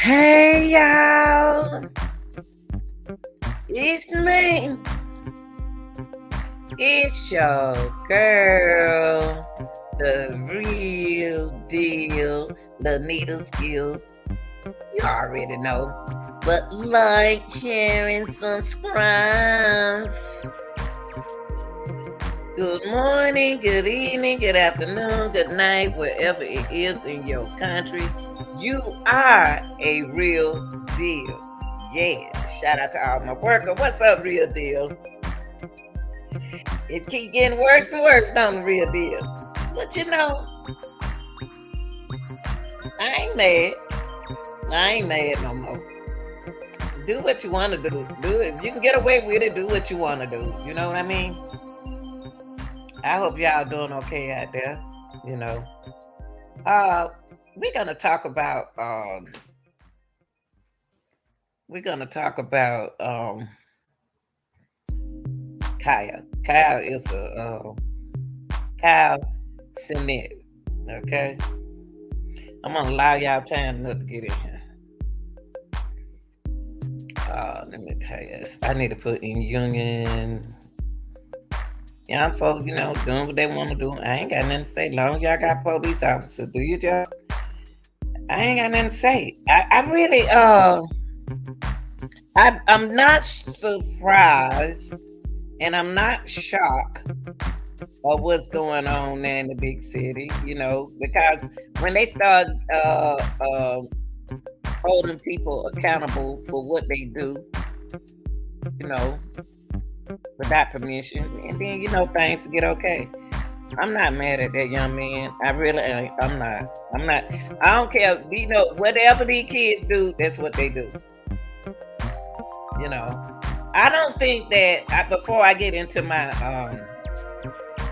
Hey y'all, it's me. It's your girl, the real deal, Lanita Skills. You already know. But like, share, and subscribe. Good morning, good evening, good afternoon, good night, wherever it is in your country. You are a real deal. Yeah. Shout out to all my workers. What's up, real deal? It keep getting worse and worse, don't the real deal? But I ain't mad. I ain't mad no more. Do what you want to do. Do it. If you can get away with it, do what you want to do. You know what I mean? I hope y'all doing okay out there. You know. Uh, we're gonna talk about Kaya. Kyle is Kyle Cenat. Okay. I'm gonna allow y'all time enough to get in here. Let me tell you. I need to put in union. Young folks, doing what they want to do. I ain't got nothing to say. As long as y'all got police officers, do your job. I ain't got nothing to say. I really, I'm not surprised and I'm not shocked of what's going on there in the big city, because when they start holding people accountable for what they do, you know, without permission, and then things get okay. I'm not mad at that young man. I really ain't. I'm not. I'm not. I don't care. Whatever these kids do, that's what they do. You know. I don't think that before I get into my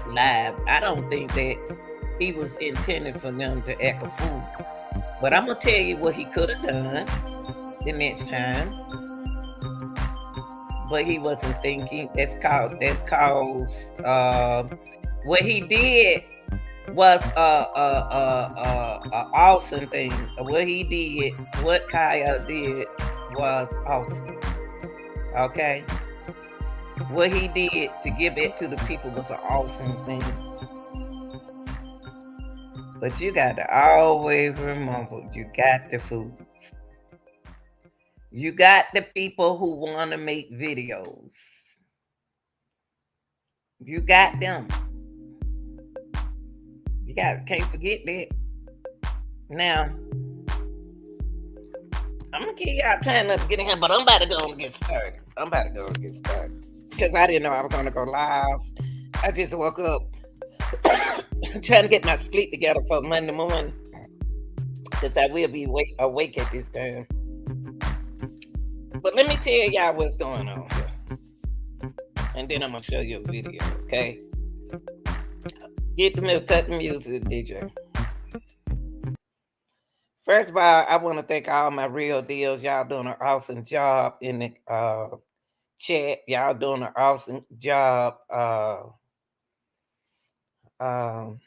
live, I don't think that he was intended for them to act a fool. But I'm gonna tell you what he could have done the next time. But he wasn't thinking. What he did was a awesome thing. What Kaya did was awesome. Okay, what he did to give it to the people was an awesome thing. But you got to always remember, you got the food. You got the people who want to make videos. You got them. Can't forget that. Now, I'm gonna give y'all time to get in here, but I'm about to go and get started. Because I didn't know I was gonna go live. I just woke up trying to get my sleep together for Monday morning. Because I will be awake at this time. But let me tell y'all what's going on here. And then I'm gonna show you a video, okay? Get the milk, cut the music, DJ. First of all, I want to thank all my real deals. Y'all doing an awesome job in the chat. Y'all doing an awesome job. Um,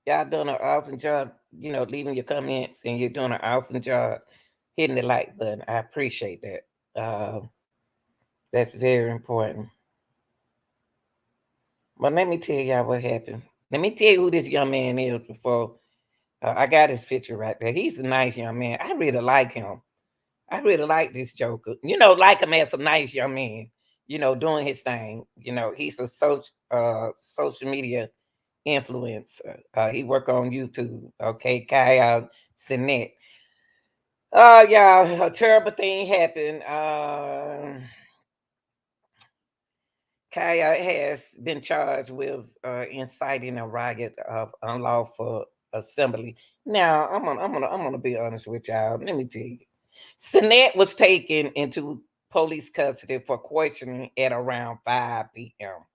y'all doing an awesome job. Leaving your comments, and you're doing an awesome job hitting the like button. I appreciate that. That's very important. But let me tell y'all what happened. Let me tell you who this young man is before I got his picture right there. He's a nice young man. I really like him. I really like this Joker. Like him as a nice young man, doing his thing. He's a social media influencer. He work on YouTube. Okay, Kyle Cenat. Yeah, a terrible thing happened. Kaya has been charged with inciting a riot of unlawful assembly. Now, I'm gonna be honest with y'all. Let me tell you, Cenat was taken into police custody for questioning at around 5 p.m.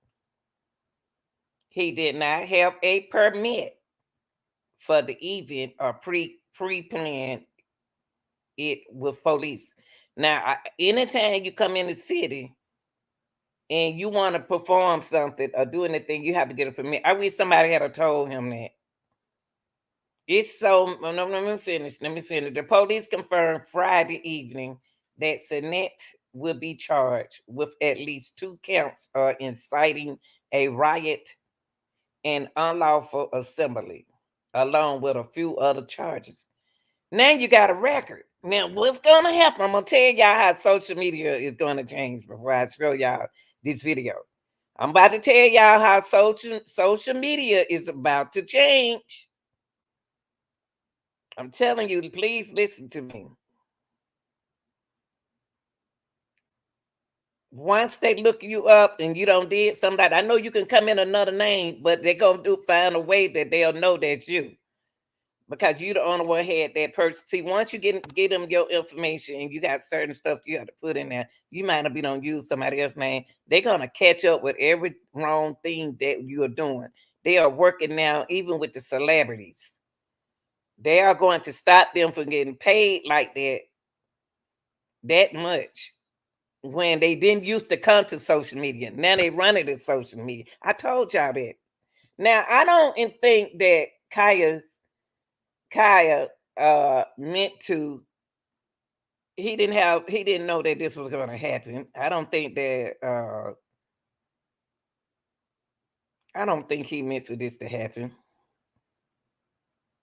He did not have a permit for the event or pre-planned it with police. Now, anytime you come in the city and you want to perform something or do anything, you have to get a permit. I wish somebody had told him that. It's so no, let me finish. Let me finish. The police confirmed Friday evening that Cenat will be charged with at least two counts of inciting a riot and unlawful assembly, along with a few other charges. Now you got a record. Now what's gonna happen? I'm gonna tell y'all how social media is gonna change before I show y'all this video. I'm about to tell y'all how social media is about to change. I'm telling you, please listen to me. Once they look you up and you don't did somebody, I know you can come in another name, but they're gonna find a way that they'll know that's you because you the only one had that person. See, once you get them your information and you got certain stuff you have to put in there, you might not be don't use somebody else's name. They're gonna catch up with every wrong thing that you are doing. They are working now, even with the celebrities. They are going to stop them from getting paid like that much when they didn't used to come to social media. Now they run it at social media. I told y'all that. Now I don't think that Kaya meant to. He didn't know that this was going to happen. I don't think he meant for this to happen.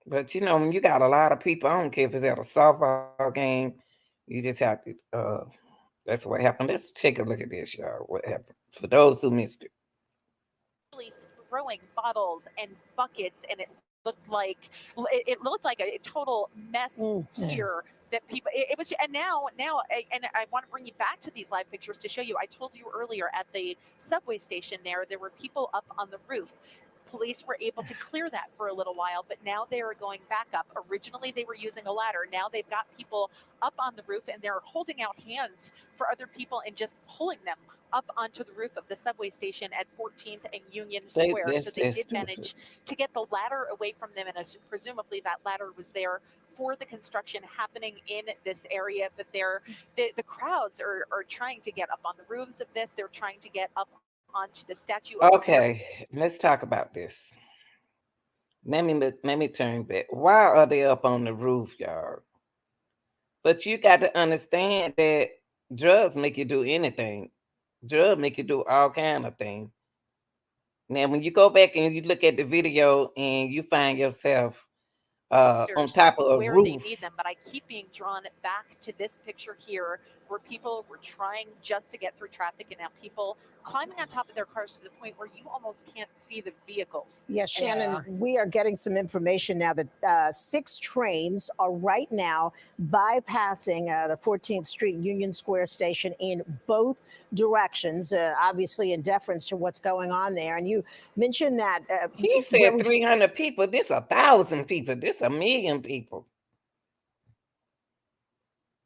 But you know, when you got a lot of people, I don't care if it's at a softball game, you just have to that's what happened. Let's take a look at this, y'all. What happened? For those who missed it. Really throwing bottles and buckets, and it looked like a total mess here. That people, it was, and now, and I want to bring you back to these live pictures to show you. I told you earlier at the subway station there were people up on the roof. Police were able to clear that for a little while, but now they are going back up. Originally, they were using a ladder. Now they've got people up on the roof, and they're holding out hands for other people and just pulling them up onto the roof of the subway station at 14th and Union Square. So they did manage to get the ladder away from them, and presumably that ladder was there for the construction happening in this area. But the crowds are trying to get up on the roofs of this. They're trying to get up onto the statue of Okay, let's talk about this. Let me turn back. Why are they up on the roof, y'all? But you got to understand that drugs make you do anything. Drugs make you do all kind of things. Now, when you go back and you look at the video and you find yourself on top of a where roof. they need them, but I keep being drawn back to this picture here where people were trying just to get through traffic, and now people climbing on top of their cars to the point where you almost can't see the vehicles. Yes, Shannon, we are getting some information now that 6 trains are right now bypassing the 14th Street Union Square station in both directions, obviously in deference to what's going on there. And you mentioned that he said 300 people. This 1,000 people. This 1,000,000 people.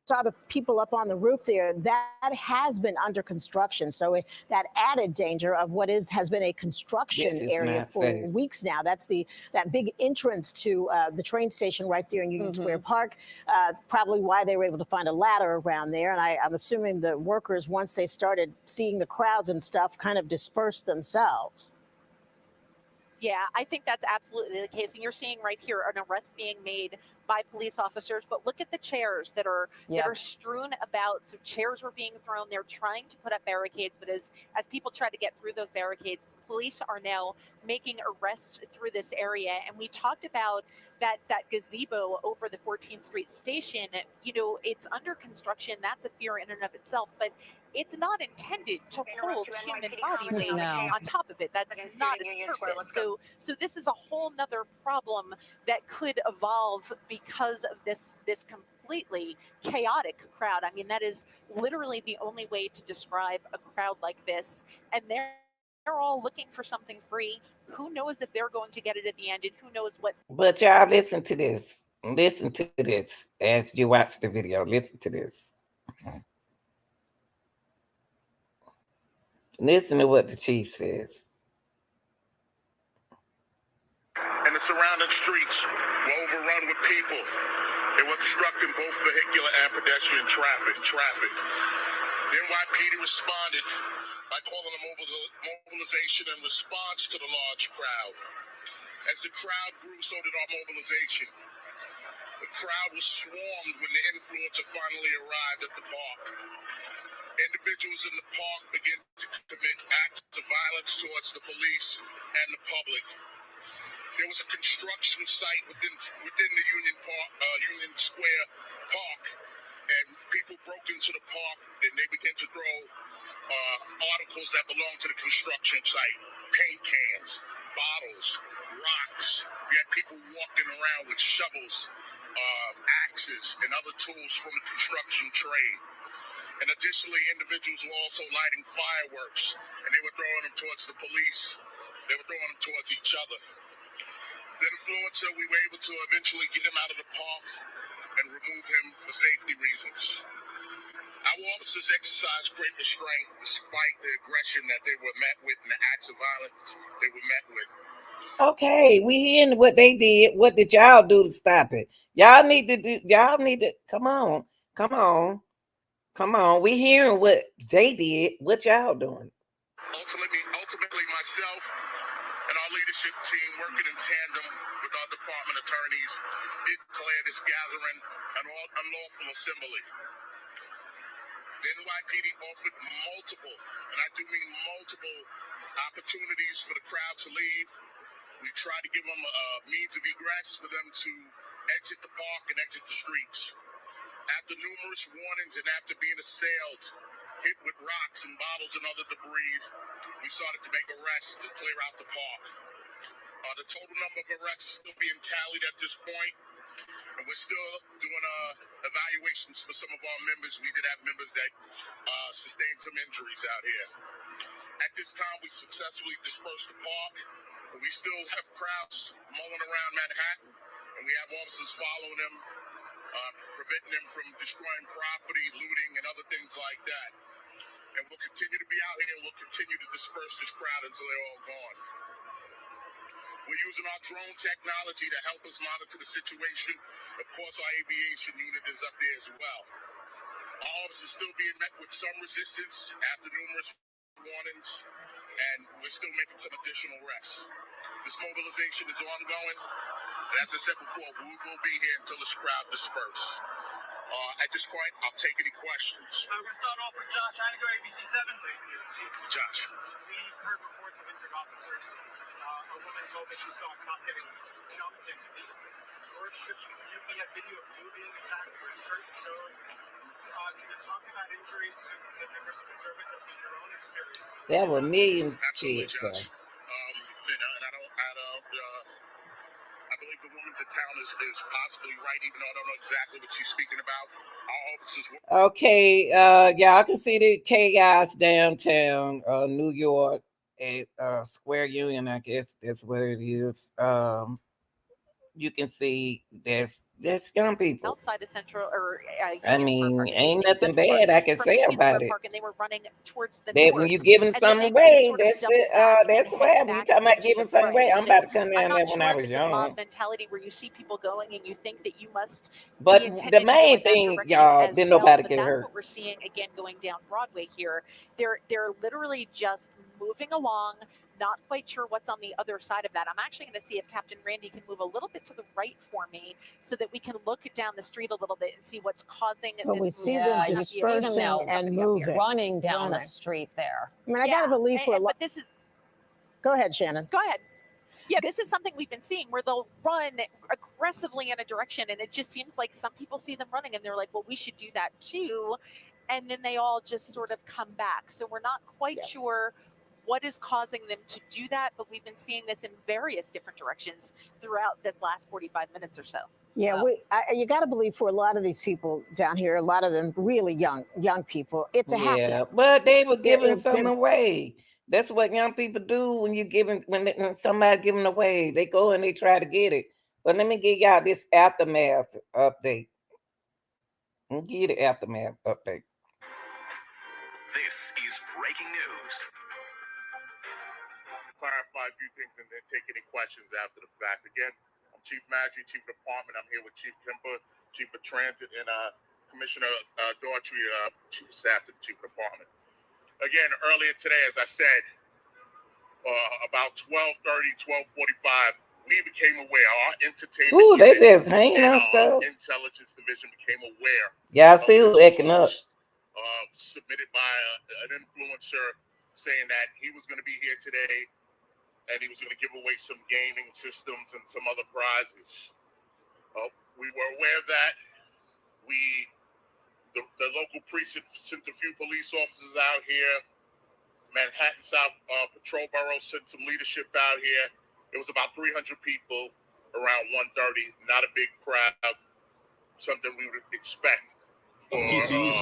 Saw the people up on the roof there. That has been under construction, so that added danger of what has been a construction area for weeks now. That's that big entrance to the train station right there in Union Square Park. Probably why they were able to find a ladder around there. And I'm assuming the workers, once they started seeing the crowds and stuff, kind of dispersed themselves. Yeah, I think that's absolutely the case. And you're seeing right here an arrest being made by police officers. But look at the chairs that are strewn about. So chairs were being thrown. They're trying to put up barricades, but as people try to get through those barricades, police are now making arrests through this area. And we talked about that gazebo over the 14th Street station. You know, it's under construction. That's a fear in and of itself. But it's not intended to hold human body weight on top of it. That's not its purpose. So this is a whole nother problem that could evolve because of this completely chaotic crowd. I mean, that is literally the only way to describe a crowd like this. And they're all looking for something free. Who knows if they're going to get it at the end, and who knows what. But y'all listen to this. Listen to this as you watch the video. Listen to this. Listen to what the chief says. And the surrounding streets were overrun with people. They were obstructing both vehicular and pedestrian traffic. The NYPD responded by calling a mobilization in response to the large crowd. As the crowd grew, so did our mobilization. The crowd was swarmed when the influencer finally arrived at the park. Individuals in the park began to commit acts of violence towards the police and the public. There was a construction site within the Union Square Park, and people broke into the park and they began to throw articles that belonged to the construction site: paint cans, bottles, rocks. We had people walking around with shovels, axes, and other tools from the construction trade. And additionally, individuals were also lighting fireworks, and they were throwing them towards the police. They were throwing them towards each other. The influencer, we were able to eventually get him out of the park and remove him for safety reasons. Our officers exercised great restraint despite the aggression that they were met with and the acts of violence they were met with. Okay, we hearing what they did. What did y'all do to stop it? Y'all need to come on. We hearing what they did. What y'all doing? Ultimately, myself and our leadership team, working in tandem with our department attorneys, did declare this gathering an unlawful assembly. The NYPD offered multiple, and I do mean multiple, opportunities for the crowd to leave. We tried to give them a means of egress for them to exit the park and exit the streets. After numerous warnings and after being assailed, hit with rocks and bottles and other debris, we started to make arrests to clear out the park. The total number of arrests is still being tallied at this point, and we're still doing evaluations for some of our members. We did have members that sustained some injuries out here. At this time, we successfully dispersed the park, but we still have crowds mulling around Manhattan, and we have officers following them, preventing them from destroying property, looting, and other things like that. And we'll continue to be out here, and we'll continue to disperse this crowd until they're all gone. We're using our drone technology to help us monitor the situation. Of course, our aviation unit is up there as well. Our officers still being met with some resistance after numerous warnings, and we're still making some additional arrests. This mobilization is ongoing, and as I said before, we will be here until this crowd disperses. At this point, I'll take any questions. We're going to start off with Josh Einiger, ABC7. Josh. We heard reports of injured officers. A woman told me she saw a cop getting jumped and beat. Or should you be a video of you being attacked where certain shows? Can you talk about injuries to members of the service that's in your own experience? There were millions of Absolutely, kids. Josh. I believe the woman's account is possibly right, even though I don't know exactly what she's speaking about. Our officers were... Okay, y'all can see the chaos downtown New York at Square Union. I guess that's what it is. You can see there's young people outside of Central or I mean, ain't nothing bad I can say about it. Park, and they were running towards the that north, when you giving something away, that's what happened. You talking about giving something away? I'm about to come down there when I was young. Mob mentality where you see people going and you think that you must. But the main thing, y'all, didn't nobody get hurt. That's what we're seeing again going down Broadway here. They're literally just moving along. Not quite sure what's on the other side of that. I'm actually going to see if Captain Randy can move a little bit to the right for me so that we can look down the street a little bit and see what's causing this. We see them dispersing and moving. Running down the street there. I mean, I got to believe for a lot. This is. Go ahead, Shannon. Go ahead. Yeah, this is something we've been seeing where they'll run aggressively in a direction, and it just seems like some people see them running and they're like, well, we should do that too. And then they all just sort of come back. So we're not quite sure what is causing them to do that, but we've been seeing this in various different directions throughout this last 45 minutes or so. Yeah, you got to believe for a lot of these people down here, a lot of them really young people, it's a happening. But they were giving something away. That's what young people do when somebody giving away. They go and they try to get it. But let me give y'all this aftermath update. Let me give you the aftermath update. This is breaking news. Clarify a few things and then take any questions after the fact. Again, I'm Chief Manager, Chief of Department. I'm here with Chief Kemper, Chief of Transit, and Commissioner Daughtry, Chief of Staff to the Chief of Department. Again, earlier today, as I said, about 12:30, 12:45, we became aware. Our entertainment Ooh, they unit just hanging and on our stuff. intelligence division became aware Y'all of see who this acting up. post submitted by an influencer saying that he was going to be here today and he was going to give away some gaming systems and some other prizes. We were aware of that. The local precinct sent a few police officers out here. Manhattan South Patrol Bureau sent some leadership out here. It was about 300 people around 1:30. Not a big crowd. Something we would expect. PCs,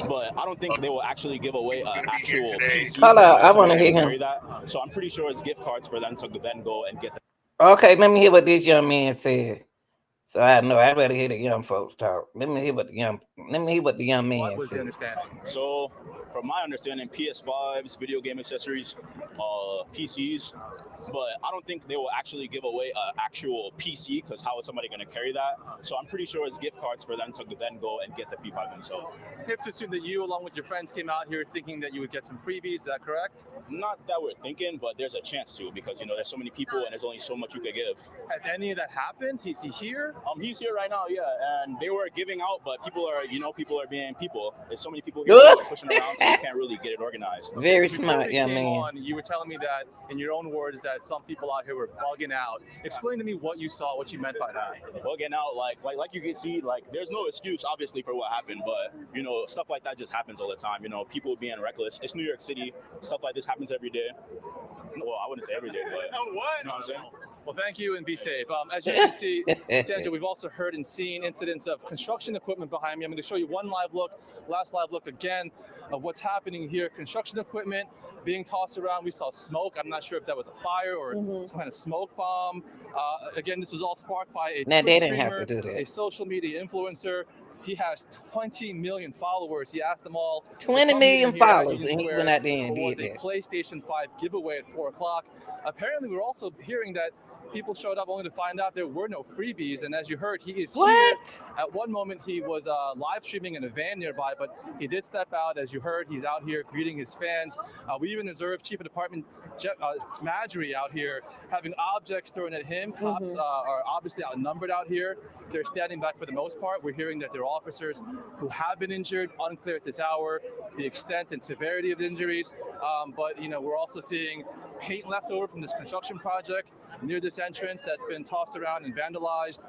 but I don't think they will actually give away an actual PC. Hold on, I want to hear him. That. So I'm pretty sure it's gift cards for them to then go and get them. Okay, let me hear what this young man said. So I know I better hear the young folks talk. Let me hear what the young man what was said. the understanding? So, from my understanding, PS5s, video game accessories, PCs, but I don't think they will actually give away an actual PC because how is somebody going to carry that? So I'm pretty sure it's gift cards for them to then go and get the P5 themselves. Safe to assume that you, along with your friends, came out here thinking that you would get some freebies. Is that correct? Not that we're thinking, but there's a chance to because there's so many people and there's only so much you could give. Has any of that happened? Is he here? He's here right now, yeah. And they were giving out, but people are being people. There's so many people here pushing around, so you can't really get it organized. Very smart, young man. You were telling me that, in your own words, that some people out here were bugging out. Explain to me what you saw, what you meant by that. Bugging out, like you can see, there's no excuse, obviously, for what happened, but, stuff like that just happens all the time. People being reckless. It's New York City. Stuff like this happens every day. Well, I wouldn't say every day, but... what? You know what I'm saying? Well, thank you and be safe. As you can see, Sandra, we've also heard and seen incidents of construction equipment behind me. I'm going to show you one last live look again of what's happening here. Construction equipment being tossed around. We saw smoke. I'm not sure if that was a fire or some kind of smoke bomb. Again, this was all sparked by a Twitch streamer, a social media influencer. He has 20 million followers. He asked them all 20 million followers, and he went out there and did that. PlayStation 5 giveaway at 4 o'clock. Apparently, we're also hearing that people showed up only to find out there were no freebies. And as you heard, he is here. At one moment, he was live streaming in a van nearby, but he did step out. As you heard, he's out here greeting his fans. We even observed Chief of Department Madry out here having objects thrown at him. Cops are obviously outnumbered out here. They're standing back for the most part. We're hearing that there are officers who have been injured, unclear at this hour, the extent and severity of the injuries. But, we're also seeing paint left over from this construction project near this entrance that's been tossed around and vandalized.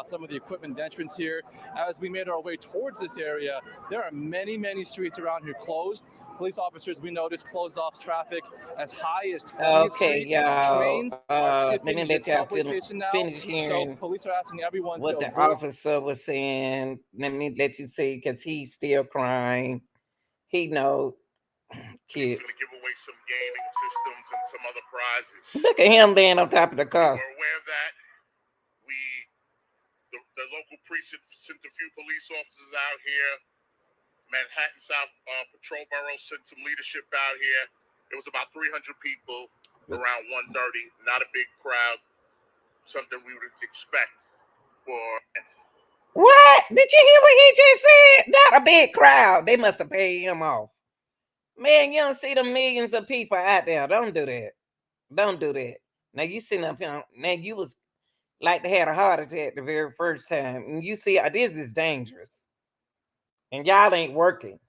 Some of the equipment entrance here. As we made our way towards this area, there are many, many streets around here closed. Police officers, we noticed, closed off traffic as high as 20th Street. Trains are skipping the subway station now. So police are asking everyone what the officer was saying. Let me let you see, because he's still crying. He knows kids. Going to give away some gaming systems and some other prizes. Look at him laying on top of the car. We're aware of that. The local precinct sent a few police officers out here. Manhattan South Patrol Bureau sent some leadership out here. It was about 300 people around 1:30. Not a big crowd. Something we would expect for. What? Did you hear what he just said? Not a big crowd. They must have paid him off. Man, you don't see the millions of people out there. Don't do that. Don't do that. Now you sitting up here. Now you was like they had a heart attack the very first time. And you see, this is dangerous. And y'all ain't working.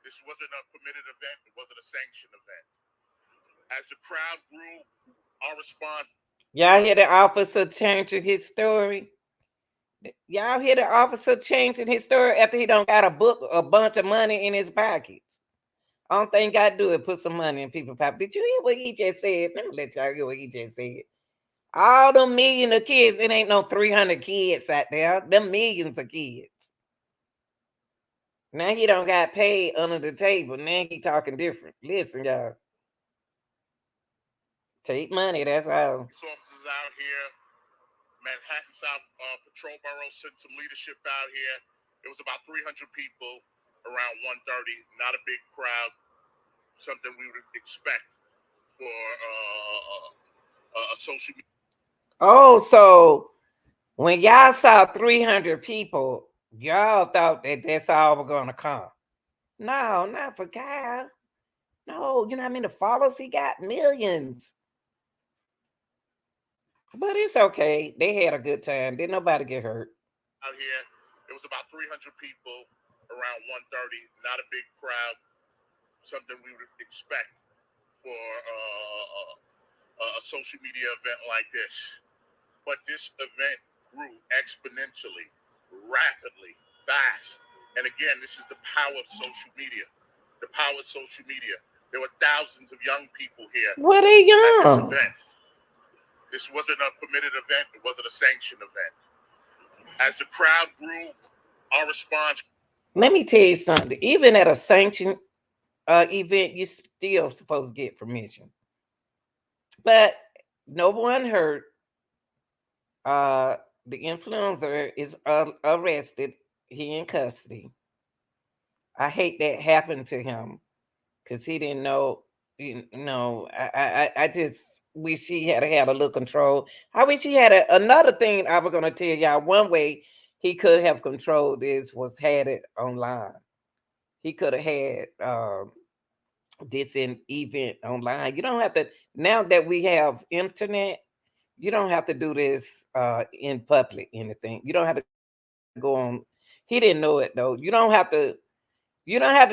This wasn't a permitted event. It wasn't a sanctioned event. As the crowd grew, our response. Y'all hear the officer changing his story? Y'all hear the officer changing his story after he don't got a bunch of money in his pockets? I don't think I do it. Put some money in people's pockets. Did you hear what he just said? Let me let y'all hear what he just said. All them million of kids, it ain't no 300 kids out there. Them millions of kids. Now he don't got paid under the table. Now he talking different. Listen, y'all. Take money, that's all. Officers out here. Manhattan South Patrol Bureau sent some leadership out here. It was about 300 people around 1:30. Not a big crowd. Something we would expect for a social media. Oh, so when y'all saw 300 people, y'all thought that that's all we're gonna come. No, not for Kyle. No, you know how many followers he got? Millions. But it's okay. They had a good time. Didn't nobody get hurt. Out here, it was about 300 people around 1:30. Not a big crowd. Something we would expect for a social media event like this. But this event grew exponentially, rapidly, fast. And again, this is the power of social media. The power of social media. There were thousands of young people here. Were they young? At this event. This wasn't a permitted event. It wasn't a sanctioned event. As the crowd grew, our response. Let me tell you something. Even at a sanctioned event, you still supposed to get permission. But no one hurt. The influencer is arrested. He in custody. I hate that happened to him because he didn't know. I just wish he had a little control. I wish he had another thing. I was gonna tell y'all one way he could have controlled this was had it online. He could have had this in event online. You don't have to now that we have internet. You don't have to do this in public. Anything. You don't have to go on. He didn't know it though. You don't have to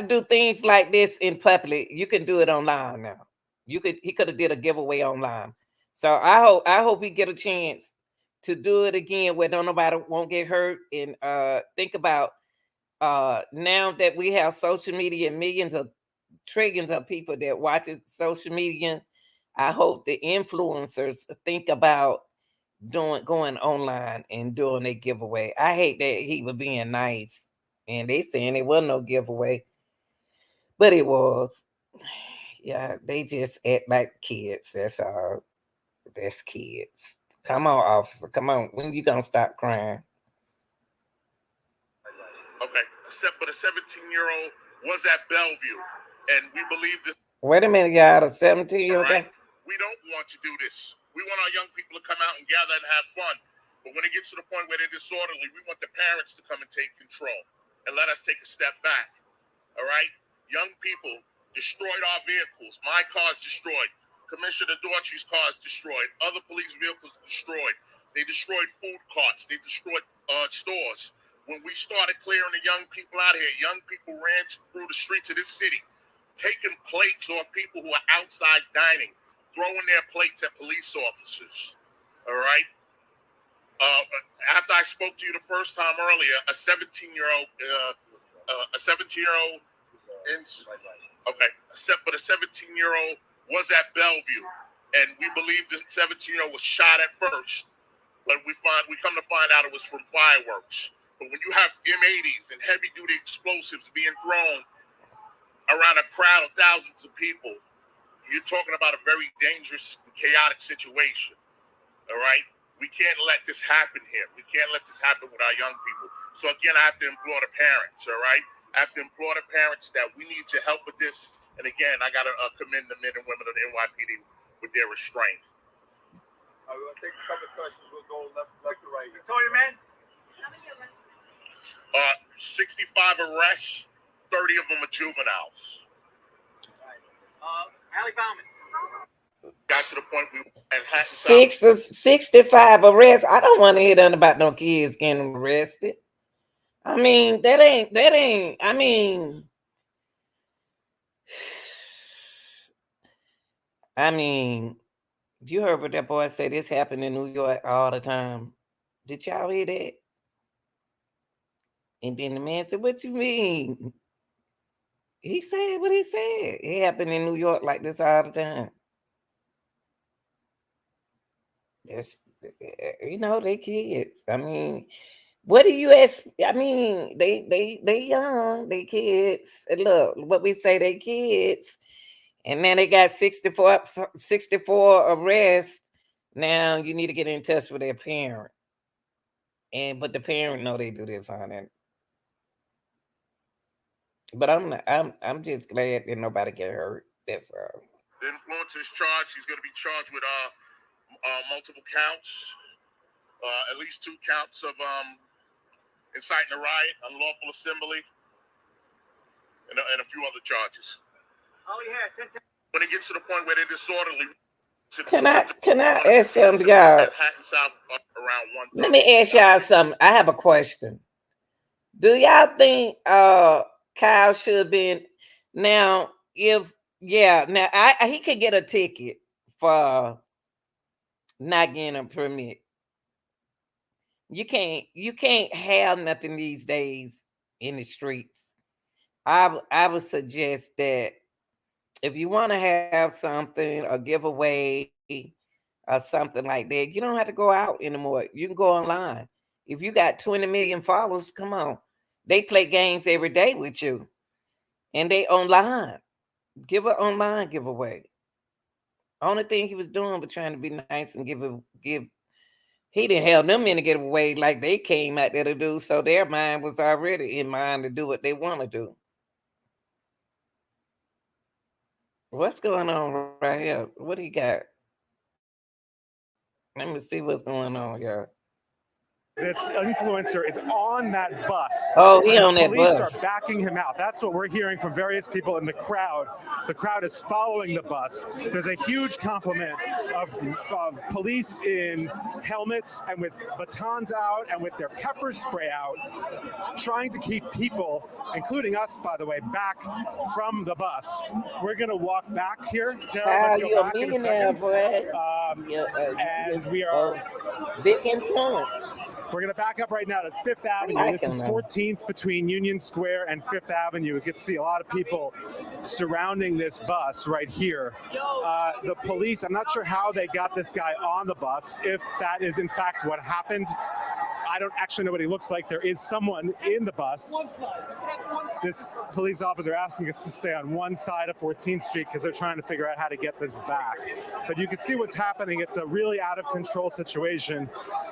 do things like this in public. You can do it online now. He could have did a giveaway online. So I hope he get a chance to do it again where no nobody won't get hurt. And think about now that we have social media, millions of trillions of people that watches social media. I hope the influencers think about going online and doing a giveaway. I hate that he was being nice and they saying it wasn't no giveaway, but it was. Yeah, they just act like kids. That's all. That's kids. Come on, officer. Come on. When you gonna stop crying? Okay, but a 17-year-old was at Bellevue, and we believe this. Wait a minute, y'all. A 17-year-old right? guy. We don't want to do this. We want our young people to come out and gather and have fun. But when it gets to the point where they're disorderly, we want the parents to come and take control and let us take a step back. All right? Young people destroyed our vehicles. My car's destroyed. Commissioner Daughtry's car is destroyed. Other police vehicles destroyed. They destroyed food carts. They destroyed stores. When we started clearing the young people out here, young people ran through the streets of this city, taking plates off people who are outside dining, throwing their plates at police officers. All right? After I spoke to you the first time earlier, a 17-year-old but a 17-year-old was at Bellevue, and we believe the 17-year-old was shot at first, but we come to find out it was from fireworks. But when you have M80s and heavy-duty explosives being thrown around a crowd of thousands of people, you're talking about a very dangerous and chaotic situation. All right? We can't let this happen here. We can't let this happen with our young people. So again, I have to implore the parents, all right? I have to implore the parents that we need your help with this. And again, I got to commend the men and women of the NYPD with their restraint. All right, we'll take a couple of questions. We'll go left to right. Victoria, man? How many arrests? 65 arrests, 30 of them are juveniles. All right. Allie Bauman. Got to the point we Manhattan. 65 arrests. I don't want to hear nothing about no kids getting arrested. I mean, that ain't. I mean, you heard what that boy said. This happened in New York all the time. Did y'all hear that? And then the man said, "What you mean?" He said what he said. It happened in New York like this all the time. That's they kids. I mean, what do you expect? I mean, they young, they kids. And look, what we say, they kids, and now they got 64 arrests. Now you need to get in touch with their parent, but the parent know they do this on it. But I'm just glad that nobody get hurt. That's all. The influencer is charged. He's going to be charged with multiple counts, at least 2 counts of inciting a riot, unlawful assembly, and a few other charges. Oh yeah. When it gets to the point where they're disorderly, Can I ask something, y'all? Let me ask y'all something. I have a question. Do y'all think Kyle should have been now if now he could get a ticket for not getting a permit. You can't have nothing these days in the streets. I would suggest that if you want to have something, a giveaway or something like that, you don't have to go out anymore. You can go online. If you got 20 million followers, come on. They play games every day with you. And they online. Give an online giveaway. Only thing he was doing was trying to be nice and give. He didn't have them in to get away like they came out there to do. So their mind was already in mind to do what they want to do. What's going on right here? What do you got? Let me see what's going on, y'all. This influencer is on that bus. Oh, he on that bus. Police are backing him out. That's what we're hearing from various people in the crowd. The crowd is following the bus. There's a huge complement of police in helmets and with batons out and with their pepper spray out, trying to keep people, including us, by the way, back from the bus. We're going to walk back here. Jared, let's go back in a second. Boy. And we are big influence. We're going to back up right now to Fifth Avenue. This is 14th between Union Square and Fifth Avenue. You can see a lot of people surrounding this bus right here. The police, I'm not sure how they got this guy on the bus, if that is in fact what happened. I don't actually know what he looks like. There is someone in the bus. This police officer asking us to stay on one side of 14th Street because they're trying to figure out how to get this back. But you can see what's happening. It's a really out of control situation.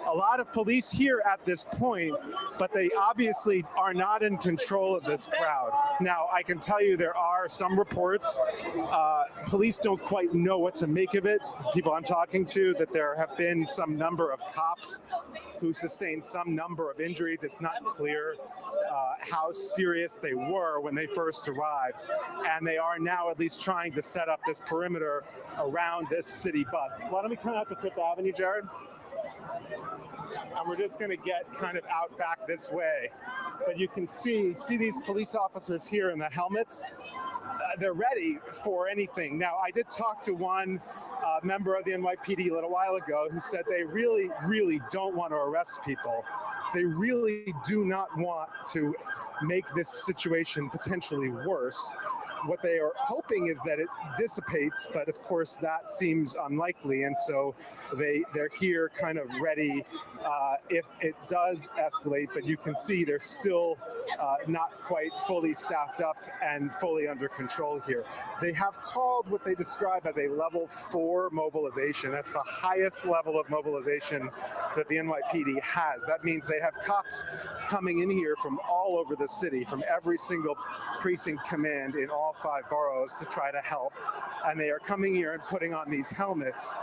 A lot of police here at this point, but they obviously are not in control of this crowd. Now, I can tell you there are some reports. Police don't quite know what to make of it. People I'm talking to, that there have been some number of cops who sustained some number of injuries. It's not clear how serious they were when they first arrived. And they are now at least trying to set up this perimeter around this city bus. Why don't we come out to Fifth Avenue, Jared? And we're just going to get kind of out back this way. But you can see these police officers here in the helmets. They're ready for anything. Now, I did talk to one member of the NYPD a little while ago who said they really, really don't want to arrest people. They really do not want to make this situation potentially worse. What they are hoping is that it dissipates, but of course that seems unlikely, and so they're here kind of ready if it does escalate, but you can see they're still not quite fully staffed up and fully under control here. They have called what they describe as a level 4 mobilization. That's the highest level of mobilization that the NYPD has. That means they have cops coming in here from all over the city, from every single precinct command in all 5 boroughs to try to help. And they are coming here and putting on these helmets.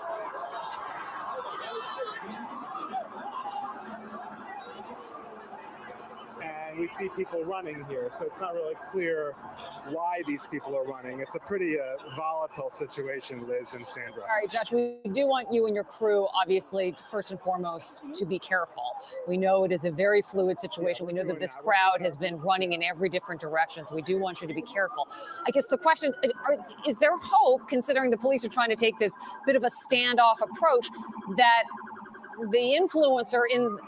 And we see people running here, so it's not really clear why these people are running. It's a pretty volatile situation, Liz and Sandra. All right, Josh, we do want you and your crew, obviously, first and foremost, to be careful. We know it is a very fluid situation. We know that this crowd has been running in every different direction, so we do want you to be careful. I guess the question, is there hope, considering the police are trying to take this bit of a standoff approach, that the influencer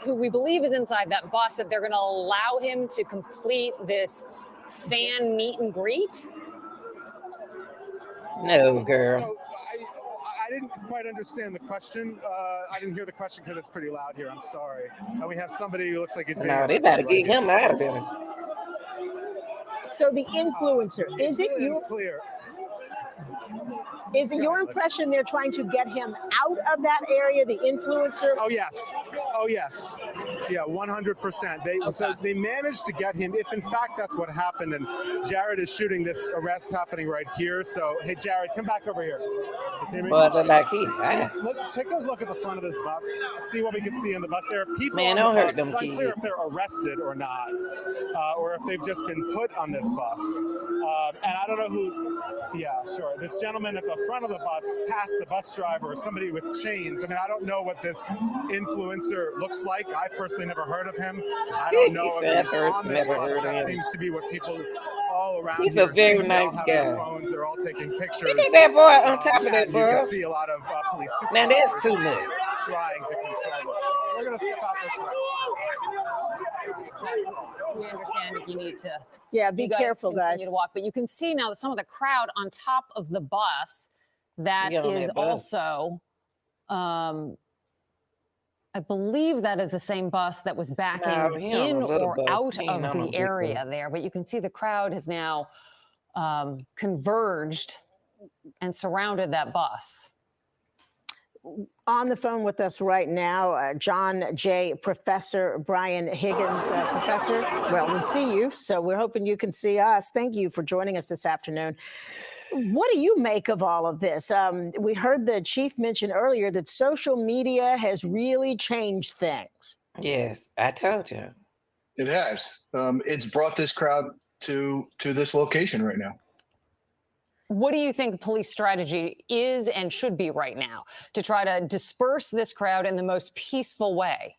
who we believe is inside that bus, that they're going to allow him to complete this fan meet and greet? No, girl. So I didn't quite understand the question. I didn't hear the question because it's pretty loud here. I'm sorry. And we have somebody who looks like he's being they better get him out of there. So the influencer, is it your clear? Is it your impression they're trying to get him out of that area, the influencer? Oh, yes. Oh, yes. Yeah, 100%. So they managed to get him, if in fact that's what happened. And Jared is shooting this arrest happening right here. So, hey, Jared, come back over here. But like he died. Let's take a look at the front of this bus. See what we can see in the bus. There are people Man, on don't the hurt bus. them It's unclear kids. if they're arrested or not, or if they've just been put on this bus. And I don't know who. Yeah, sure. This gentleman at the front of the bus passed the bus driver, somebody with chains. I mean, I don't know what this influencer looks like. I personally never heard of him. I don't know if he's on this bus. That seems to be what people all around He's here a very think. nice they all have guy. their phones. They're all taking pictures. Look at that boy on top of that You can bus. see a lot of police Now that's too much. trying to control this. We're going to step out this way. We understand if you need to. Yeah, be careful, guys. Continue to walk, but you can see now that some of the crowd on top of the bus that is also, I believe that is the same bus that was backing in or out of the area there. But you can see the crowd has now converged and surrounded that bus. On the phone with us right now, John J. Professor Brian Higgins. Professor, well, we see you, so we're hoping you can see us. Thank you for joining us this afternoon. What do you make of all of this? We heard the chief mention earlier that social media has really changed things. Yes, I told you. It has. It's brought this crowd to this location right now. What do you think police strategy is and should be right now to try to disperse this crowd in the most peaceful way?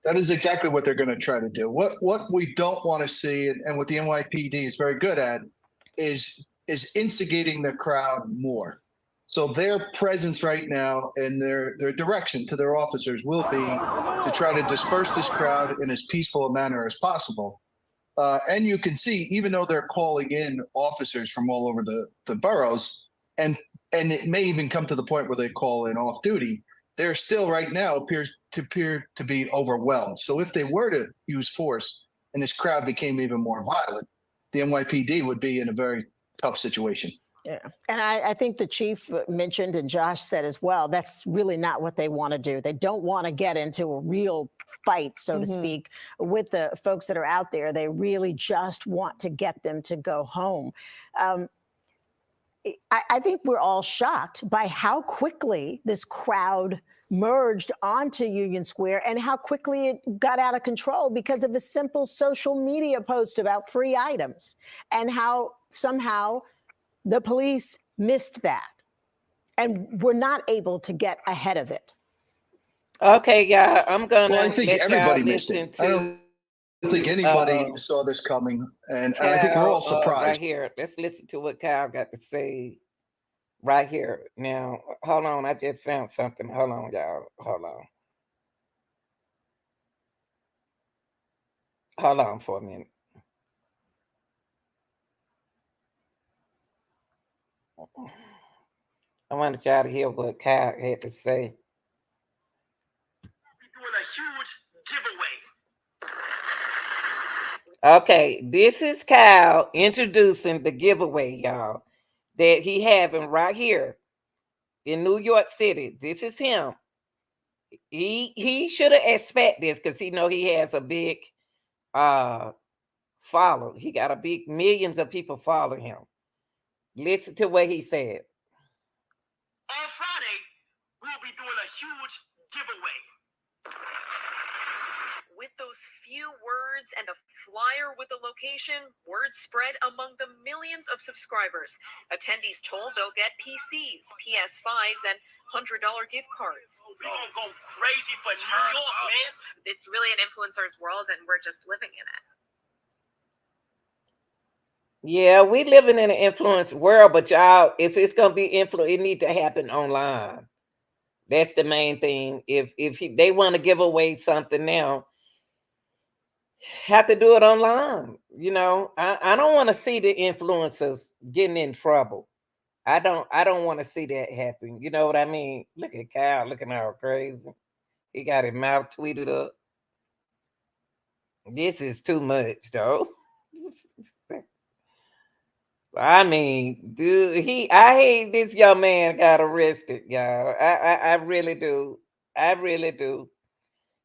That is exactly what they're going to try to do. What we don't want to see, and what the NYPD is very good at, is instigating the crowd more. So their presence right now and their direction to their officers will be to try to disperse this crowd in as peaceful a manner as possible. And you can see, even though they're calling in officers from all over the boroughs, and it may even come to the point where they call in off duty, they're still right now appear to be overwhelmed. So if they were to use force and this crowd became even more violent, the NYPD would be in a very tough situation. Yeah, and I think the chief mentioned, and Josh said as well, that's really not what they want to do. They don't want to get into a real fight, so to speak, with the folks that are out there. They really just want to get them to go home. I think we're all shocked by how quickly this crowd merged onto Union Square and how quickly it got out of control because of a simple social media post about free items, and how somehow the police missed that and were not able to get ahead of it. Okay, yeah, I'm gonna. Well, I think everybody missed it. I don't think anybody saw this coming, and Kyle, I think we're all surprised. Right here, let's listen to what Kyle got to say. Right here. Now, hold on. I just found something. Hold on, y'all. Hold on. Hold on for a minute. I wanted y'all to hear what Kyle had to say. We're doing a huge giveaway. Okay, this is Kyle introducing the giveaway, y'all, that he having right here in New York City. This is him. He should have expected this because he know he has a big follow. He got a big millions of people follow him. Listen to what he said. On Friday, we'll be doing a huge giveaway. With those few words and a flyer with the location, word spread among the millions of subscribers. Attendees told they'll get PCs, PS5s, and $100 gift cards. We're gonna go crazy for New York, man. It's really an influencer's world, and we're just living in it. Yeah, we living in an influence world, but y'all, if it's gonna be influence, it need to happen online. That's the main thing. If they want to give away something now, have to do it online. You know, I don't want to see the influencers getting in trouble. I don't want to see that happen. You know what I mean? Look at Kyle looking all crazy. He got his mouth tweeted up. This is too much, though. I mean, dude, I hate this young man got arrested, y'all. I really do. I really do.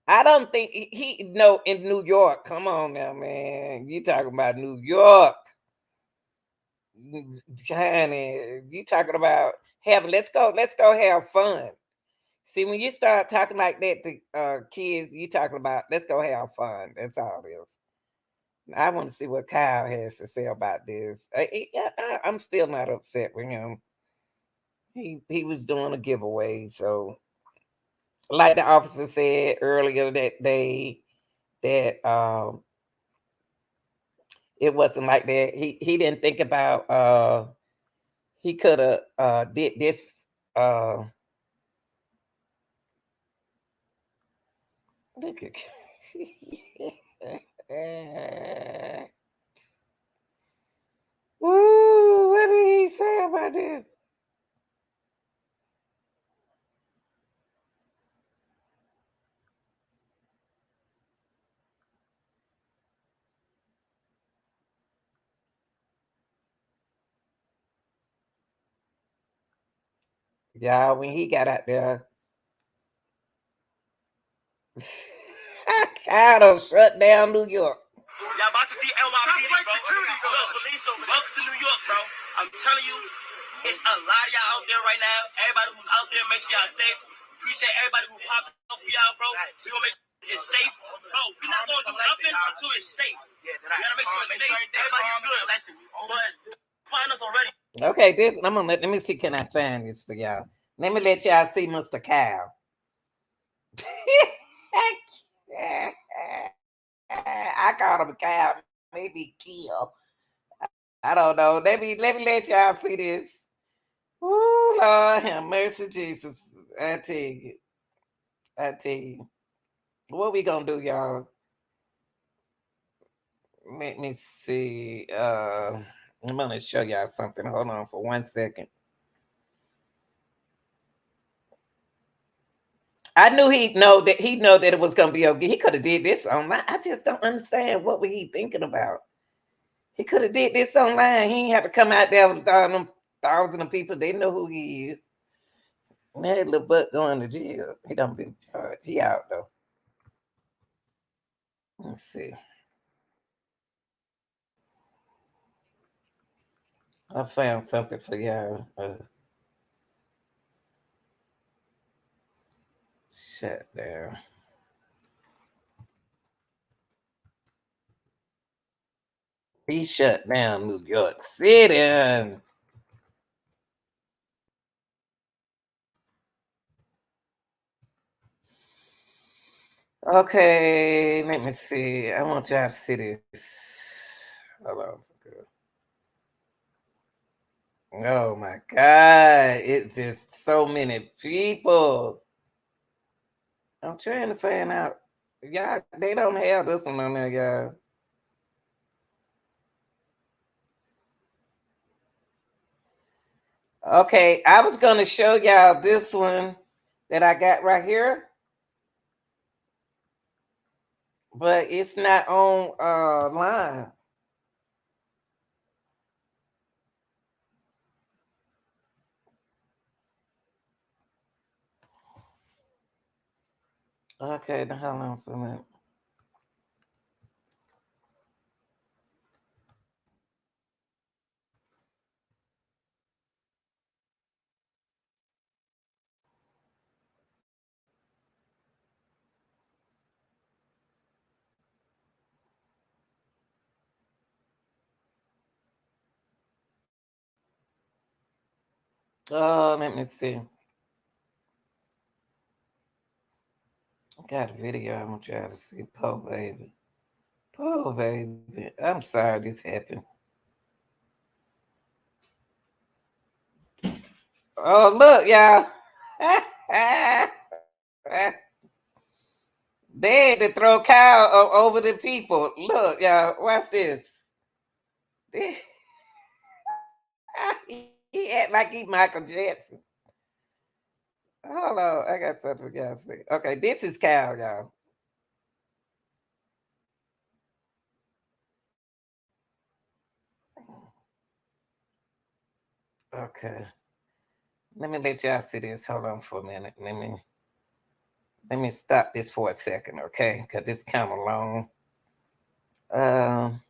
I don't think he no in New York. Come on now, man. You talking about New York. Honey, you talking about let's go have fun. See, when you start talking like that to kids, you talking about let's go have fun. That's all it is. I want to see what Kyle has to say about this. I'm still not upset with him. He was doing a giveaway, so like the officer said earlier that day, that it wasn't like that. He didn't think about he could have did this uh look at Ooh, what did he say about this? Yeah, when he got out there, kind of shut down New York. Y'all about to see NYPD, bro. Look, police over there. Welcome to New York, bro. I'm telling you, it's a lot of y'all out there right now. Everybody who's out there, make sure y'all safe. Appreciate everybody who popped up for y'all, bro. We gonna make sure it's safe. Bro, we're not gonna do nothing until it's safe. We gotta make sure it's safe. Everybody's good. But find us already. Okay, this let me see, can I find this for y'all? Let me let y'all see Mr. Kyle. I called him a cow, maybe kill. I don't know. Let me let y'all see this. Oh Lord, have mercy, Jesus. I tell you. I tell you. What we gonna do, y'all? Let me see. I'm gonna show y'all something. Hold on for 1 second. I knew he'd know that it was gonna be okay. He could have did this online. I just don't understand what was he thinking about. He could have did this online. He ain't have to come out there with all them thousands of people. They know who he is. Man, little butt going to jail. He done been charged. He out though. Let's see. I found something for y'all. Shut down. He shut down New York City. Okay, let me see. I want y'all to see this. Hold on. Oh my God. It's just so many people. I'm trying to find out. Y'all, they don't have this one on there, y'all. Okay, I was going to show y'all this one that I got right here. But it's not on line. Okay, now hold on for a minute. Oh, let me see. I got a video I want y'all to see. Poor baby. Poor baby. I'm sorry this happened. Oh, look, y'all. They had to throw Kyle over the people. Look, y'all. Watch this. He act like he Michael Jackson. Hold on. I got something for y'all to see. Okay, this is Kyle, y'all. Okay. Let me let y'all see this. Hold on for a minute. Let me stop this for a second, okay? Because it's kind of long.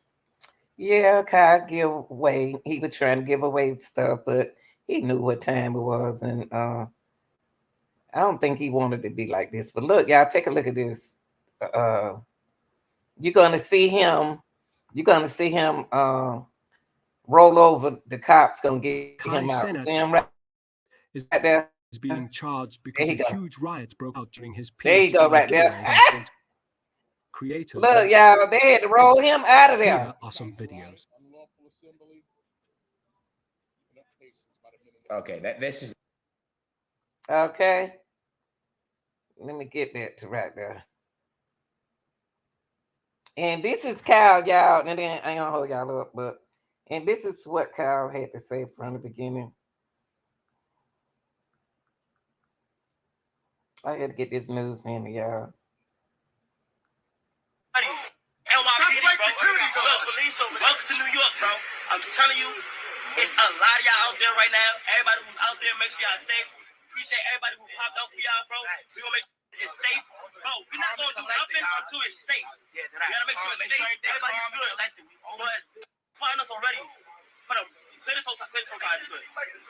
Yeah, Kyle give away. He was trying to give away stuff, but he knew what time it was, and I don't think he wanted to be like this. But look, y'all, take a look at this. You're gonna see him. You're gonna see him roll over. The cops gonna get him out. Cenat See him right there. Is being charged There because you a go. huge riot broke out during his There you go, PS5 right there. giveaway event. Creators. Look, y'all, they had to roll him out of there. Here are some videos. Okay, this is Okay. Let me get that to right there. And this is Kyle, y'all. And then I ain't gonna hold y'all up, but and this is what Kyle had to say from the beginning. I had to get this news in, y'all. NYPD, bro. Look, police over there. Welcome to New York, bro. I'm telling you, it's a lot of y'all out there right now. Everybody who's out there, make sure y'all safe. Appreciate everybody who popped up for y'all, bro. We gonna make sure it's safe. Bro, we're not gonna do nothing until it's safe. We gotta make sure it's safe. Everybody's good. But find us already. Put him. Play this whole side good.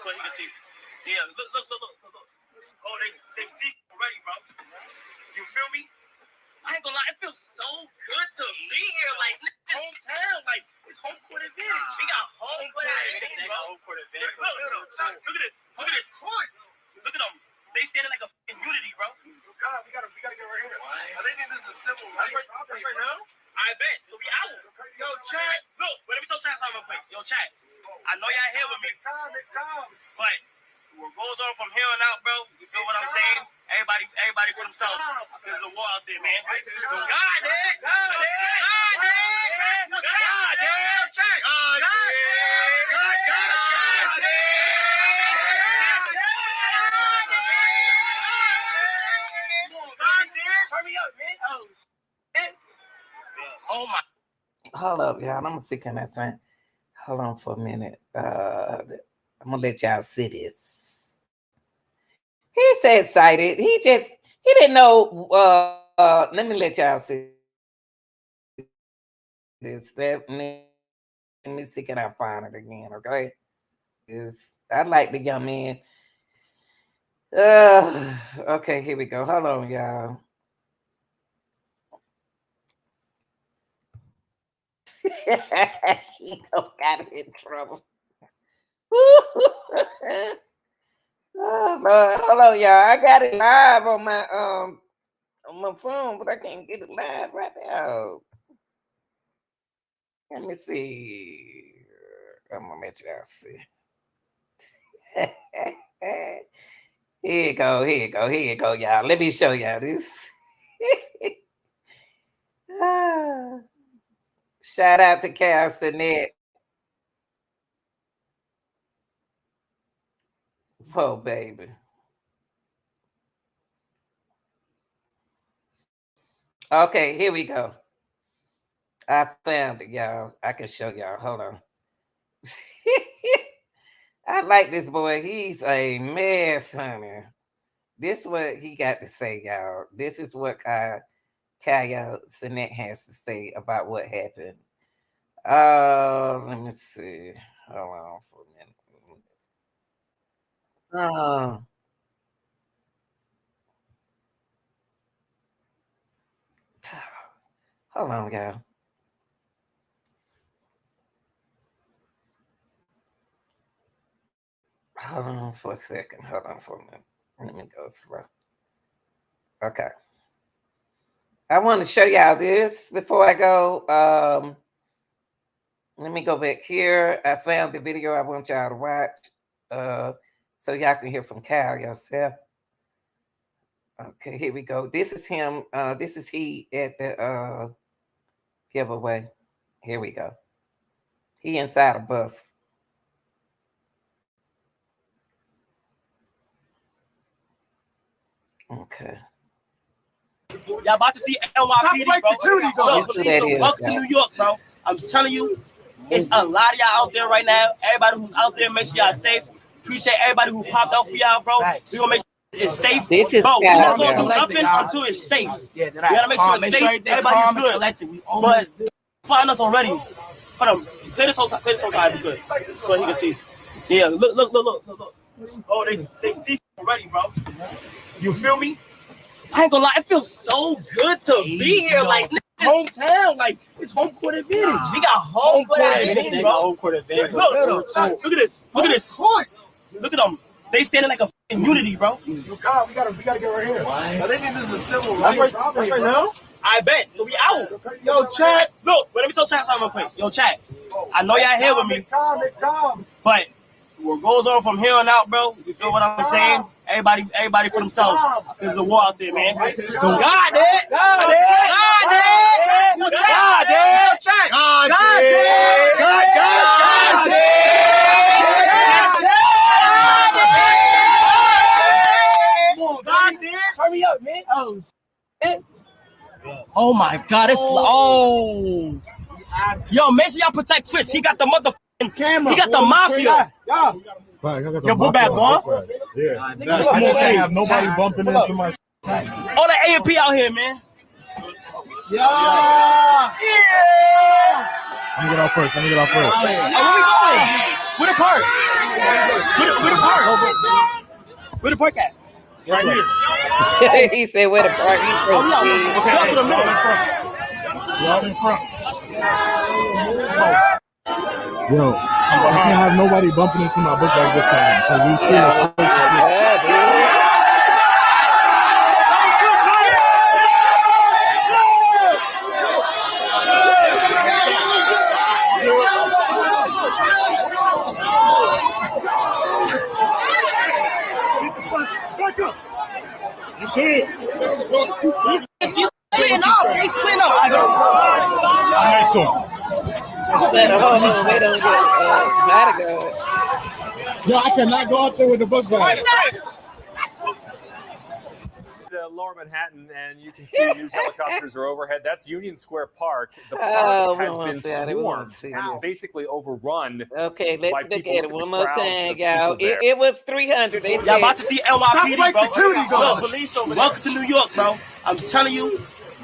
So he can see. Yeah, look. Oh, they see already, bro. You feel me? I ain't gonna lie, it feels so good to be here. Like, hometown, like, it's home court advantage. We got home court advantage, bro. Look at this. Look at this. Look at them. They standing like a fucking unity, bro. God, we gotta get right here. They think this is a civil right now? I bet. So we out. Yo, chat. Look, let me tell chat something real quick. Yo, chat. I know y'all here with me. It's time. But what goes on from here on out, bro, you feel what I'm saying? Everybody for themselves. There's a war out there, man. Hurry up, man. Oh my. Hold up, y'all. I'm gonna see can I find. Hold on for a minute. I'm gonna let y'all see this. He's so excited. He didn't know. Let me let y'all see this. Let me see can I find it again, okay? I like the young man. Okay, here we go. Hold on, y'all. He got in trouble. Oh Lord, hold on, y'all. I got it live on my phone, but I can't get it live right now. Let me see. I'm gonna let y'all see. Here you go, y'all. Let me show y'all this. Shout out to Cenat. Oh, baby. Okay, here we go. I found it, y'all. I can show y'all. Hold on. I like this boy. He's a mess, honey. This is what he got to say, y'all. This is what Kyle Cenat has to say about what happened. Let me see. Hold on for a minute. Hold on, y'all. Hold on for a second. Hold on for a minute. Let me go slow. Okay. I want to show y'all this before I go. Let me go back here. I found the video I want y'all to watch. So y'all can hear from Kyle yourself. Okay, here we go. This is him. This is he at the giveaway. Here we go. He inside a bus. Okay. Y'all about to see NYPD, bro. Welcome to New York, bro. I'm telling you, it's a lot of y'all out there right now. Everybody who's out there, make sure y'all safe. Appreciate everybody who popped out for y'all, bro. We gonna make sure it's safe. This is bro, we're not gonna do nothing until it's safe. We gotta make sure it's safe. Everybody's good. But find us already. Hold on. Play this whole side good. So he can see. Yeah, look. Oh, they see already, bro. You feel me? I ain't gonna lie, it feels so good to be here. Like, hometown, like, it's home court advantage. We got home court advantage, bro. Home court advantage. Look at this. Look at this. Look at them. They standing like a f***ing unity, bro. Yo, God, we gotta get right here. What? They think this is a civil right? That's right now? I bet. So we out. Yo, chat. Look, let me tell chat something real quick. Yo, chat. I know y'all here with me. It's time. But what goes on from here on out, bro, you feel what I'm saying? Everybody for themselves. There's a war out there, man. God damn. Turn me up, man. Oh, shit. Oh my God, it's yo, make sure y'all protect Chris. He got the motherfucking camera. He got the mafia. Yo, go back, boy. Yeah. I can't have nobody bumping into my. All the A&P out here, man. Yeah. Let me get out first. Where we going? Where the park? Where the park at? Right here. He said, where the park? He said, y'all in front. Yo, I can't have nobody bumping into my book bag this time. Because we see hold on, wait on bodyguard. Yo, I cannot go out there with the book bag. Lower Manhattan, and you can see news helicopters are overhead. That's Union Square Park. The park has been swarmed and basically overrun. Okay, let's look at it one more time, y'all. It was 300. Y'all about to see NYPD, bro. Security, bro. Police over there. Welcome to New York, bro. I'm telling you,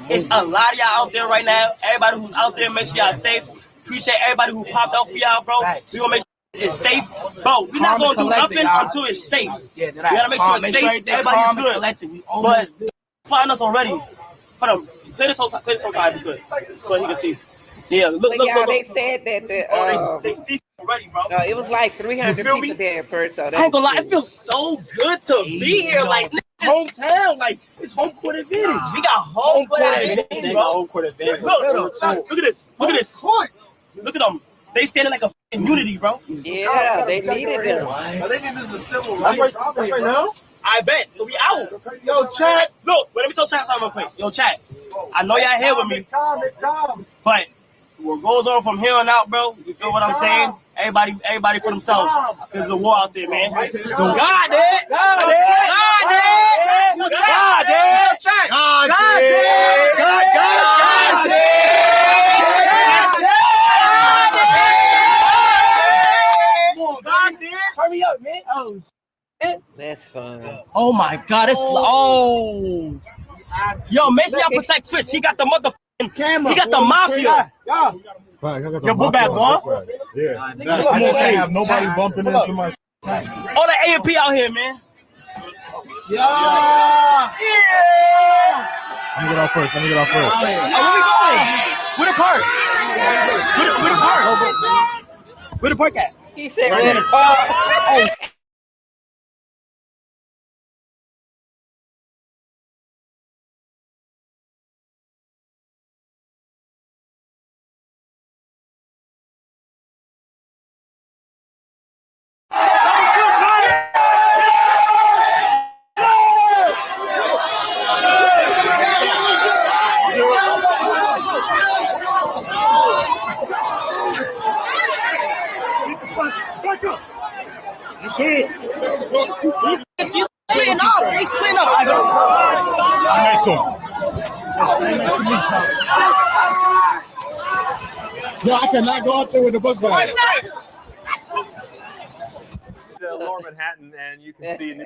it's a lot of y'all out there right now. Everybody who's out there, make sure y'all safe. Appreciate everybody who popped out for y'all, bro. We gonna make sure it's safe, bro. We're not gonna do nothing until it's safe. Yeah, we gotta make sure it's safe. Everybody's good. But find us already. Hold on, clear this whole time if you could, so he can see. Yeah, look. They said that they see already, bro. No, it was like 300 people there at first. So I ain't gonna lie, it feels so good to be here. Like, hometown, like, it's home court advantage. We got home court advantage, bro. Home court advantage. Look at this. Look at them. They standing like a f***ing unity, bro. Yeah, they needed them. They think this is a civil right? That's right now? I bet. So we out. Yo, chat. Look, let me tell chat something real quick. Yo, chat. I know y'all here with me. It's time. But what goes on from here on out, bro, you feel what I'm saying? Everybody for themselves. There's a war out there, man. God damn. Turn me up, man. Oh, shit. That's fun. Oh my God, it's yo, make sure y'all protect Chris. He got the motherfucking camera. He got the mafia. Yo, go back, boy. Yeah. I can't have nobody bumping into my. All the A&P out here, man. Yeah. Let me get out first. Where we going? Where the park? Where the park at? He said, where the park? They splitting up. Yo, I cannot go out there with the book bag. Lower Manhattan, and you can see.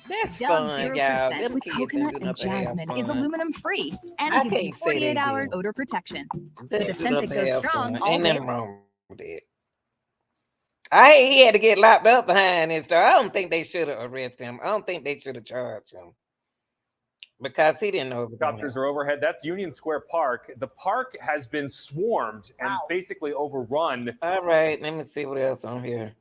That's Dove fun, 0% y'all. with coconut and jasmine is aluminum free and gives you 48-hour odor protection. With a scent that goes strong all Ain't day. nothing wrong with it. He had to get locked up behind this. Though I don't think they should have arrested him. I don't think they should have charged him because he didn't know. Helicopters are overhead. That's Union Square Park. The park has been swarmed and basically overrun. All right, let me see what else on here.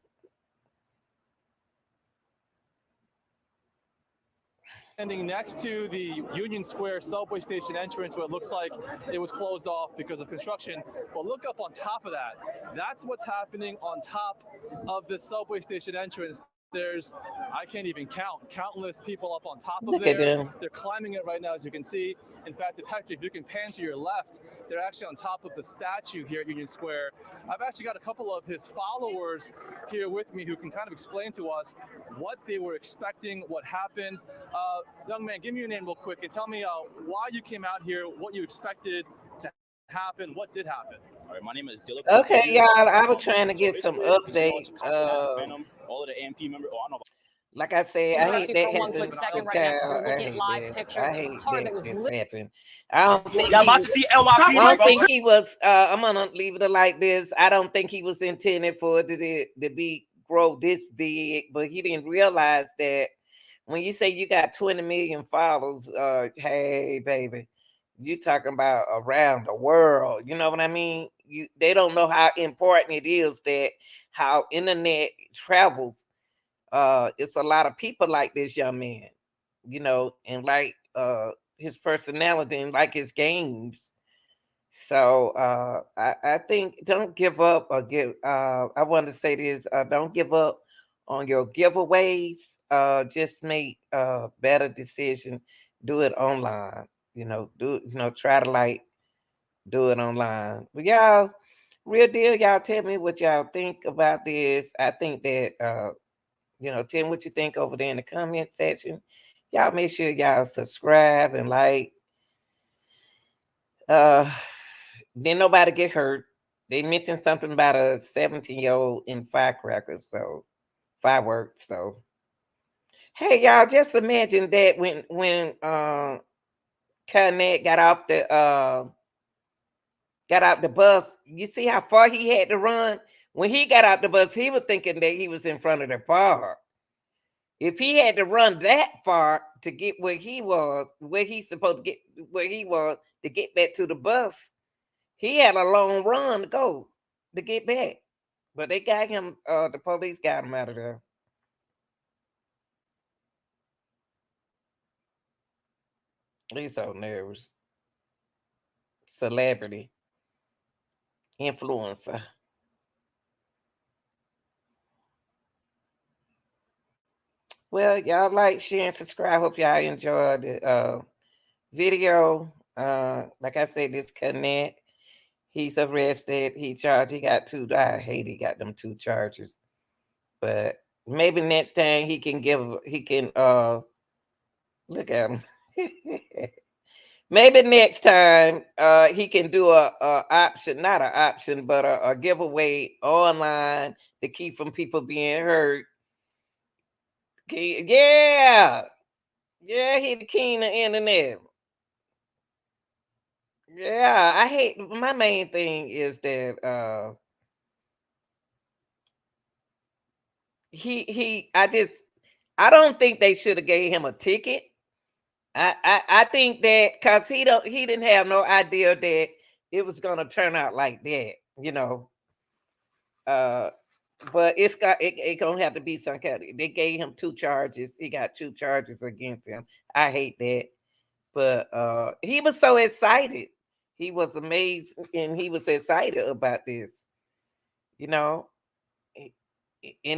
Standing next to the Union Square subway station entrance where it looks like it was closed off because of construction. But look up on top of that. That's what's happening on top of the subway station entrance. There's, I can't even count, countless people up on top of there. They're climbing it right now, as you can see. In fact, if you can pan to your left, they're actually on top of the statue here at Union Square. I've actually got a couple of his followers here with me who can kind of explain to us what they were expecting, what happened. Young man, give me your name real quick and tell me why you came out here, what you expected to happen, what did happen. All right, my name is Dylan. Okay, y'all, I was trying to get some updates. All of the AMP members. Oh, I know. Like I said, I hate that. One quick second right now. So we're looking at live pictures of a car that was happened. I don't think y'all about to see NYPD. I don't think he was. I'm gonna leave it like this. I don't think he was intended for it to grow this big, but he didn't realize that when you say you got 20 million followers, hey baby, you talking about around the world. You know what I mean? They don't know how important it is that how internet travels. It's a lot of people like this young man, you know, and like his personality and like his games. So I think don't give up or give. I want to say this: don't give up on your giveaways. Just make a better decision. Do it online. Try to do it online. But y'all, real deal, y'all tell me what y'all think about this. I think that tell me what you think over there in the comment section. Y'all make sure y'all subscribe and like. Didn't nobody get hurt. They mentioned something about a 17-year-old in firecrackers, so fireworks. So hey, y'all, just imagine that when Cenat got out the bus, you see how far he had to run? When he got out the bus, he was thinking that he was in front of the car. If he had to run that far to get where he was, where he's supposed to get where he was to get back to the bus, he had a long run to go to get back. But they got him, the police got him out of there. He's so nervous. Celebrity. Influencer. Well, y'all like, share, and subscribe. Hope y'all enjoyed the video. Like I said, this Cenat, he's arrested. He charged. He got two. I hate he got them 2 charges. But maybe next time he can look at him. Maybe next time he can do a option, not an option, but a giveaway online to keep from people being hurt. Yeah, he the king of the internet. Yeah, I hate. My main thing is that I don't think they should have gave him a ticket. I think that because he didn't have no idea that it was gonna turn out like that, but it gonna have to be some kind of, they gave him 2 charges. He got 2 charges against him. I hate that. But he was so excited. He was amazed and he was excited about this, and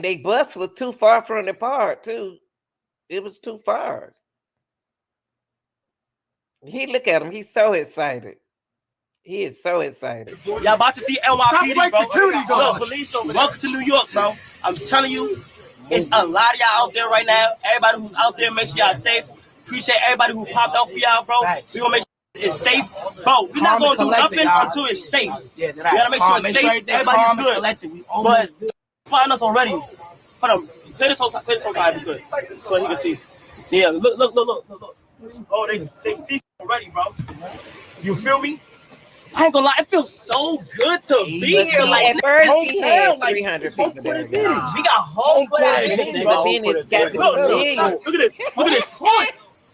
they bus was too far from the park too. It was too far. Look at him. He's so excited. He is so excited. Y'all about to see NYPD, bro. Look, police over there. Welcome to New York, bro. I'm telling you, it's a lot of y'all out there right now. Everybody who's out there, make sure y'all safe. Appreciate everybody who popped out for y'all, bro. We gonna make sure it's safe, bro. We're not gonna do nothing until it's safe. Yeah, we gotta make sure it's safe. Everybody's good. But find us already. Hold on. Play this whole side if you could, so he can see. Yeah, look. Oh, they see already, bro. You feel me? I ain't gonna lie, it feels so good to be here. Like at first he had like 300 people there. we got home court advantage, But then it's got to be millions. Look at this. Look at this.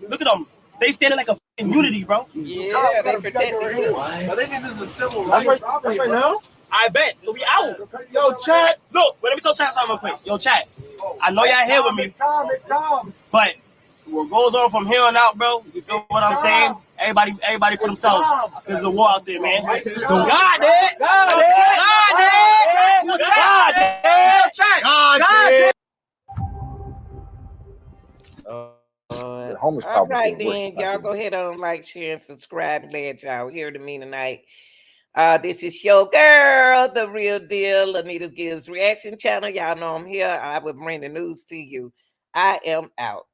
Look at them. They standing like a unity, bro. Yeah, they protecting you. I think this is a civil right. That's right now. I bet. So we out. Yo, chat. Look, let me tell chat something real quick. Yo, chat. I know y'all here with me. But what goes on from here on out, bro, you feel what I'm saying? Everybody for themselves. There's a war out there, man. God it! God it! God it! All right, then. Y'all go ahead on, like, share, and subscribe. Glad y'all here to me tonight. This is your girl, the real deal, Anita Gibbs Reaction Channel. Y'all know I'm here. I will bring the news to you. I am out.